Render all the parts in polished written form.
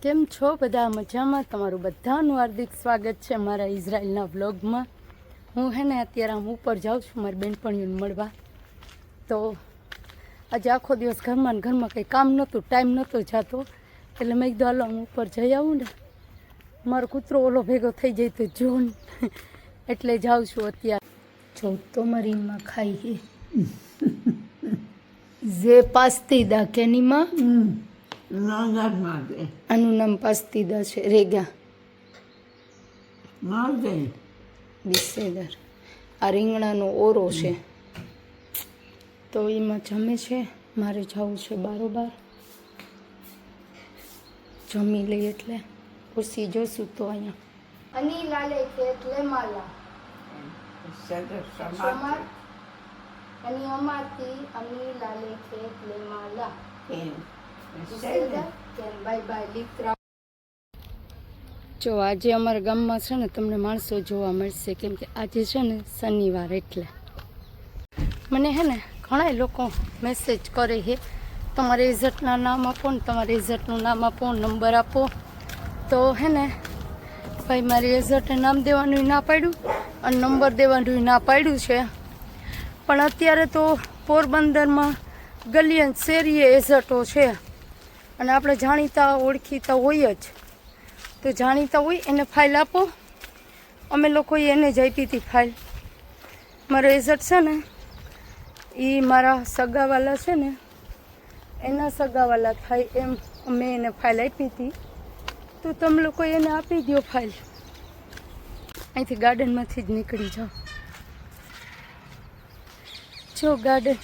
કેમ છો બધા મજામાં? તમારું બધાનું હાર્દિક સ્વાગત છે મારા ઇઝરાયલના વ્લોગમાં. હું હે ને અત્યારે આમ ઉપર જાઉં છું મારી બેનપણીઓને મળવા. તો આજે આખો દિવસ ઘરમાં ને ઘરમાં કંઈ કામ નહોતું, ટાઈમ નહોતો જતો, એટલે મેં કીધું હાલો હું ઉપર જઈ આવું ને, મારો કૂતરો ઓલો ભેગો થઈ જાય તો જોન એટલે જાઉં છું અત્યારે. જો તો મારી માં ખાઈ હે જે પાસ્તીદા કેનીમાં આનું નામ પાસ્તીદા છે. રેગા બિસ્સેદાર આ રીંગણાનો ઓરો છે. તો એમાં જમે છે. મારે જવું છે બારોબાર, જમી લઈ એટલે પછી જોશું. તો અહીંયા અની લાલે ખેત લે માલા અને અમારથી અની લાલે ખેત લે માલા. Bye bye લીકરા. જો આજે અમારા ગામમાં છે ને તમને માણસો જોવા મળશે, કેમ કે આજે છે ને શનિવાર, એટલે મને હે ને ઘણા લોકો મેસેજ કરે છે તમારે રિઝલ્ટના નામ આપો ને, તમારે રિઝલ્ટનું નામ આપો, નંબર આપો. તો હે ને ભાઈ મારી રિઝલ્ટે નામ દેવાનું ના પાડ્યું અને નંબર દેવાનું ના પાડ્યું છે. પણ અત્યારે તો પોરબંદરમાં ગલીએ શેરીએ એઝટો છે અને આપણે જાણીતા ઓળખીતા હોય જ, તો જાણીતા હોય એને ફાઇલ આપો. અમે લોકોએ એને જ આપી હતી ફાઇલ. મારો એઝટ છે ને એ મારા સગાવાલા છે ને એના સગાવાલા થાય એમ અમે એને ફાઇલ આપી હતી. તો તમે લોકો એને આપી દો ફાઇલ. અહીંથી ગાર્ડનમાંથી જ નીકળી જાઓ. જો ગાર્ડન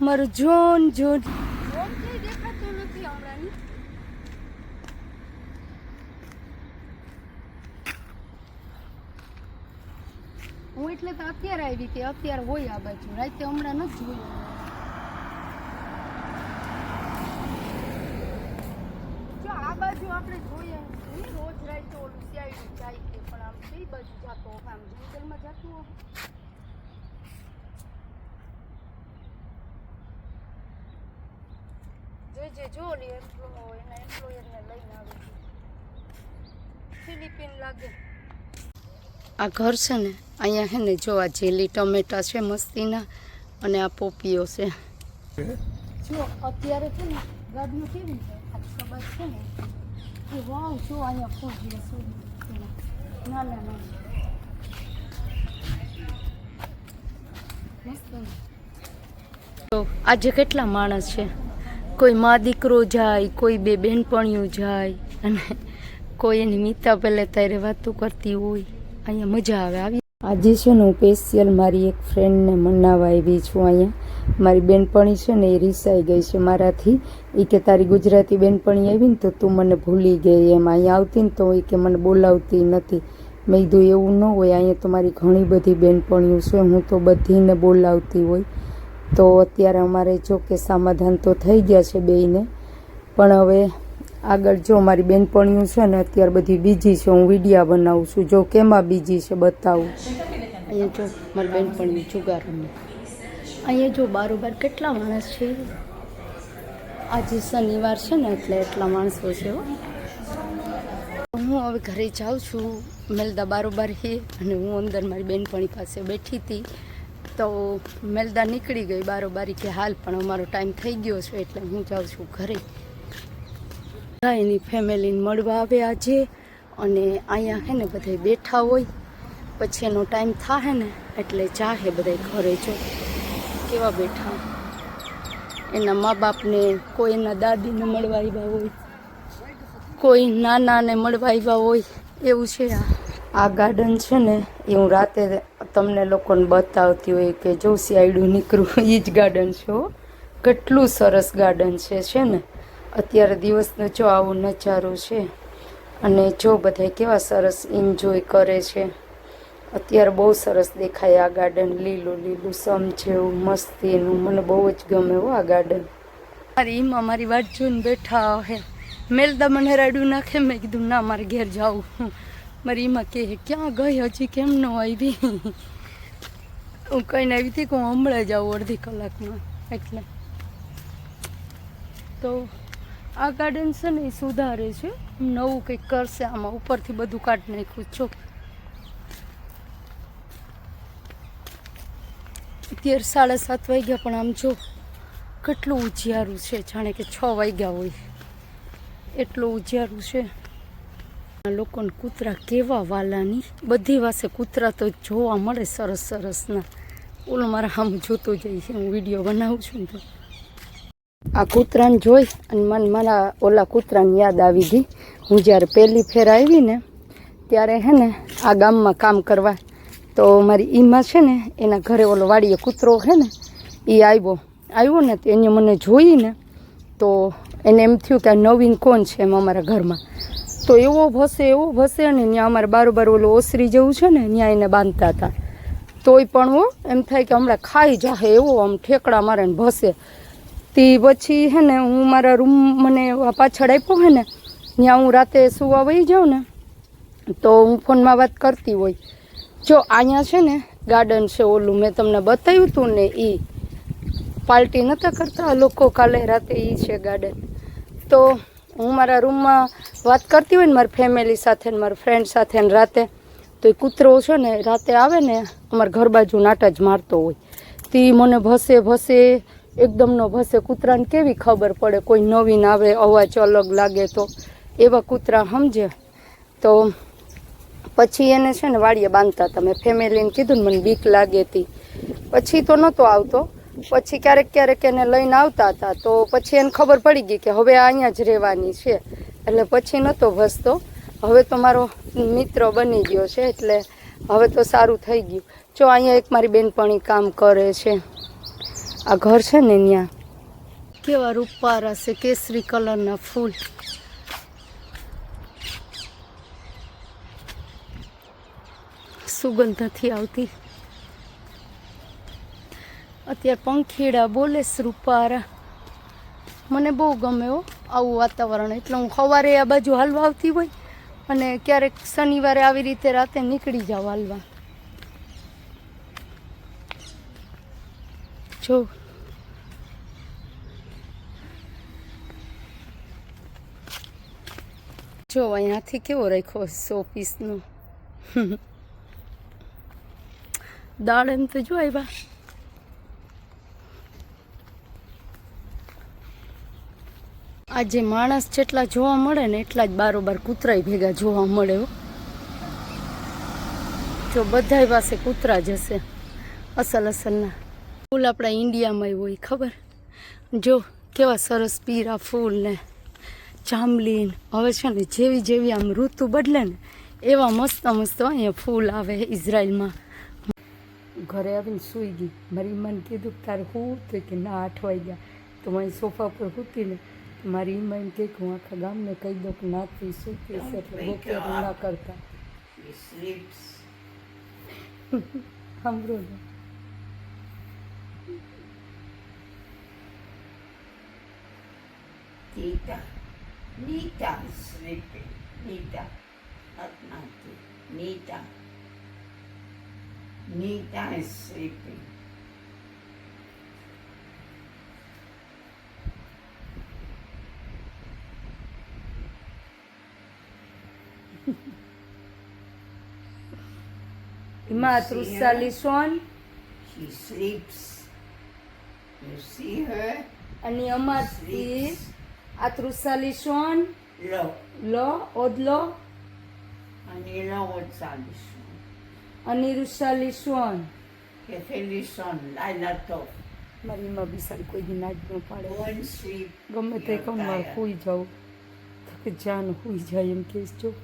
મારું જોન દેખાતું નથી હમણાં. હું એટલે તો અત્યારે આવી હતી, અત્યારે હોય આ બાજુ, રાતે હમણાં નથી જોયું. જો આ બાજુ આપણે જોઈએ રોજ રાતે ઓલું સાઈડ જાય છે, પણ આમ કઈ બાજુ જતો આમ જંગલમાં જતું હોય. જો એના એમ્પ્લોયરને લઈને આવે છે. ફિલિપિન લાગે આ ઘર છે ને. અહીંયા છે ને જો આ જેલી ટમેટા છે મસ્તીના, અને આ પોપીઓ છે. જો અત્યારે છે ને ગાડીઓ કેવી છે, આ સબાજ છે ને એ વાવ. જો અહીંયા ફૂલ છે નાના મસ્ત. તો આજે કેટલા માણસ છે, કોઈ મા દીકરો જાય, કોઈ બે બહેનપણીઓ જાય, અને કોઈ એની મીતા પહેલે ત્યારે વાતું કરતી હોય. અહીંયા મજા આવે. આજે છે ને હું સ્પેશિયલ મારી એક ફ્રેન્ડને મનાવવા આવી છું. અહીંયા મારી બેનપણી છે ને એ રીસાઈ ગઈ છે મારાથી. એ કે તારી ગુજરાતી બેનપણી આવી ને તો તું મને ભૂલી ગઈ એમ. અહીંયા આવતી ને તો એ કે મને બોલાવતી નથી. મેં કીધું એવું ન હોય, અહીંયા તો મારી ઘણી બધી બેનપણીઓ છે, હું તો બધીને બોલાવતી હોય. તો અત્યારે અમારે જો કે સમાધાન તો થઈ ગયા છે બેયને, પણ હવે આગળ જો મારી બેનપણીઓ છે ને અત્યારે બધી બીજી છે. હું વિડીયા બનાવું છું, જો કેમાં બીજી છે બતાવું. અહીંયા જો મારી બેનપણી જુગાર રમે. અહીંયા જો બારોબાર કેટલા માણસ છે. આજે શનિવાર છે ને એટલે એટલા માણસો છે. હું હવે ઘરે જાઉં છું. મેલદા બારોબાર છે અને હું અંદર મારી બેનપણી પાસે બેઠી હતી. તો મેલદા નીકળી ગઈ બારોબારી કે હાલ, પણ અમારો ટાઈમ થઈ ગયો છે એટલે હું જાઉં છું ઘરે. એની ફેમિલીને મળવા આવે આજે, અને અહીંયા હે ને બધા બેઠા હોય. પછી એનો ટાઈમ થાય ને એટલે ચાહે બધા ઘરે. જો કેવા બેઠા, એના મા બાપને, કોઈ એના દાદીને મળવા આવ્યા હોય, કોઈ નાનાને મળવા આવ્યા હોય, એવું છે. આ ગાર્ડન છે ને એ હું રાતે તમને લોકોને બતાવતી હોય કે જો સાઈડું નીકળું એ જ ગાર્ડન છે. કેટલું સરસ ગાર્ડન છે ને. અત્યારે દિવસનો જો આવો નજારો છે, અને જો બધા કેવા સરસ એન્જોય કરે છે. અત્યારે બહુ સરસ દેખાય આ ગાર્ડન, લીલું લીલું સમ છે એવું મસ્તીનું. મને બહુ જ ગમે હો આ ગાર્ડન. મારી એમાં મારી વાટ જોઈને બેઠા હે. મેલદા મને રાડ્યું નાખે. મેં કીધું ના મારે ઘેર જાઉં. મારી એમાં કહે ક્યાં ગઈ, હજી કેમ ન આવી? હું કહીને આવી હતી કે હું હમણાં જાઉં અડધી કલાકમાં. એટલે તો આ ગાર્ડન છે ને એ સુધારે છે, નવું કંઈક કરશે આમાં, ઉપરથી બધું કાઢી નાખ્યું. જો અત્યારે 7:30 વાગ્યા, પણ આમ જો કેટલું ઉજિયારું છે, જાણે કે 6 વાગ્યા હોય એટલું ઉજિયારું છે. લોકોને કૂતરા કેવા વાલાની, બધી પાસે કૂતરા તો જોવા મળે સરસ સરસના. ઓલો મારા આમ જોતો જાય છે, હું વિડીયો બનાવું છું ને તો આ કૂતરાને જોઈ અને મને મારા ઓલા કૂતરાની યાદ આવી ગઈ. હું જ્યારે પહેલી ફેર આવી ને ત્યારે હે ને આ ગામમાં કામ કરવા, તો મારી ઈમાં છે ને એના ઘરે ઓલો વાડીએ કૂતરો છે ને એ આવ્યો ને તો એને મને જોઈને તો એને એમ થયું કે આ નવીન કોણ છે એમ અમારા ઘરમાં. તો એવો ભસે ને ત્યાં અમારે બારોબાર ઓલો ઓસરી જેવું છે ને ત્યાં એને બાંધતા હતા. તોય પણ એમ થાય કે હમણાં ખાઈ જાહે એવો આમ ઠેકડા મારે ને ભસે. તે પછી હે ને હું મારા રૂમ મને પાછળ આપ્યો હે ને ત્યાં હું રાતે સુવા વહી જાઉં ને તો હું ફોનમાં વાત કરતી હોય. જો અહીંયા છે ને ગાર્ડન છે ઓલું મેં તમને બતાવ્યું હતું ને, એ પાર્ટી નહોતા કરતા લોકો કાલે રાતે, એ છે ગાર્ડન. તો હું મારા રૂમમાં વાત કરતી હોય ને મારી ફેમિલી સાથે ને મારા ફ્રેન્ડ સાથે ને રાતે, તો એ કૂતરો છે ને રાતે આવે ને અમારા ઘર બાજુ નાટા જ મારતો હોય. તે મને ભસે એકદમનો ભસે. કૂતરાને કેવી ખબર પડે કોઈ નવીન આવે અવાજ અલગ લાગે તો, એવા કૂતરા સમજે. તો પછી એને છે ને વાડીએ બાંધતા હતા. મેં ફેમિલીને કીધું ને મને બીક લાગે હતી. પછી તો નહોતો આવતો, પછી ક્યારેક એને લઈને આવતા હતા. તો પછી એને ખબર પડી ગઈ કે હવે અહીંયા જ રહેવાની છે, એટલે પછી નહોતો ભસતો. હવે તો મારો મિત્ર બની ગયો છે, એટલે હવે તો સારું થઈ ગયું. જો અહીંયા એક મારી બેનપણી કામ કરે છે. આ ઘર છે ને ત્યાં કેવા રૂપારા છે, કેસરી કલરના ફૂલ. સુગંધ નથી આવતી. અત્યારે પંખીડા બોલે રૂપારા. મને બહુ ગમે આવું વાતાવરણ, એટલે હું સવારે આ બાજુ હાલવા આવતી હોય અને ક્યારેક શનિવારે આવી રીતે રાતે નીકળી જાઉં હાલવા. જો અહીંયાથી કેવો રાખ્યો 100 પીસનો દાડમ તો જો આવ્યા. આજે માણસ જેટલા જોવા મળે ને એટલા જ બારોબાર કૂતરાય ભેગા જોવા મળે. જો બધાય પાસે કૂતરા જ હશે અસલના. ફૂલ આપણા ઇન્ડિયામાં હોય ખબર. જો કેવા સરસ પીરા ફૂલ ને જાંબલી. હવે છે ને જેવી આમ ઋતુ બદલે ને એવા મસ્ત અહીંયા ફૂલ આવે ઇઝરાયલમાં. ઘરે આવીને સૂઈ ગઈ. મારી મને કીધું તારે હું તો કે ના 8 વાગ્યા. તો મારી સોફા પર સૂતી ને મારી ઈમાં એમ કે હું આખા ગામને કહી દઉં કે નાથી સૂતી છે, એટલે બપોર ના કરતા. સાંભળો ને Nita is sleeping. Nita, not Nati. Nita. Nita is sleeping. She sleeps. You see her? אני אמרתי, את רוצה לישון? לא. לא? עוד לא? אני לא רוצה לישון. אני רוצה לישון. תלכי לישון, לילה טוב. મારી માં બિસાડી કોઈ દી નાચ ન પાડે. Go and sleep. ગમે તે You're કમમાં tired. હુઈ જાઉં તો કે જાન હુઈ જાય એમ કહેશ જો.